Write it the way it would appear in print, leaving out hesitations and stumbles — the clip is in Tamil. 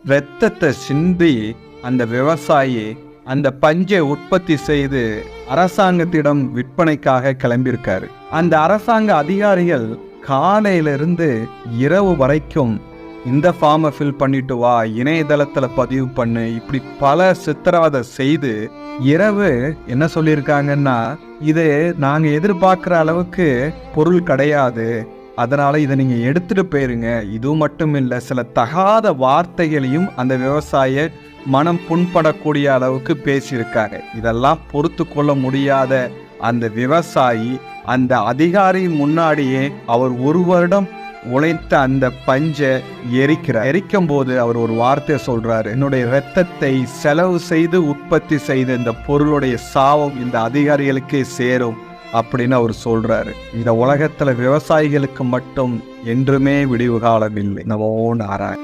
இரத்தத்தை சிந்தி அந்த விவசாயி அந்த பஞ்சை உற்பத்தி செய்து அரசாங்கத்திடம் விற்பனைக்காக கிளம்பியிருக்காரு. அந்த அரசாங்க அதிகாரிகள் காலையிலிருந்து இரவு வரைக்கும் இந்த ஃபார்மை ஃபில் பண்ணிட்டு வா, இணையதளத்துல பதிவு பண்ணு, இப்படி பல சித்திரவதை செய்து இரவு என்ன சொல்லியிருக்காங்கன்னா, இது நாங்க எதிர்பார்க்கிற அளவுக்கு பொருள் கிடையாது, அதனால இதை நீங்க எடுத்துட்டு போயிருங்க. இது மட்டும் இல்லை, சில தகாத வார்த்தைகளையும் அந்த விவசாய மனம் புண்படக்கூடிய அளவுக்கு பேசியிருக்காங்க. இதெல்லாம் பொறுத்து கொள்ள முடியாத அந்த விவசாயி அந்த அதிகாரி முன்னாடியே அவர் 1 வருடம் உழைத்த அந்த பஞ்சை எரிக்கும் போது அவர் ஒரு வார்த்தை சொல்றாரு, என்னுடைய இரத்தத்தை செலவு செய்து உற்பத்தி செய்த இந்த பொருளுடைய சாபம் இந்த அதிகாரிகளுக்கே சேரும் அப்படின்னு அவர் சொல்றாரு. இந்த உலகத்துல விவசாயிகளுக்கு மட்டும் என்றுமே விடிவு காலம் இல்லை. நம்ம ஓன் ஆராய்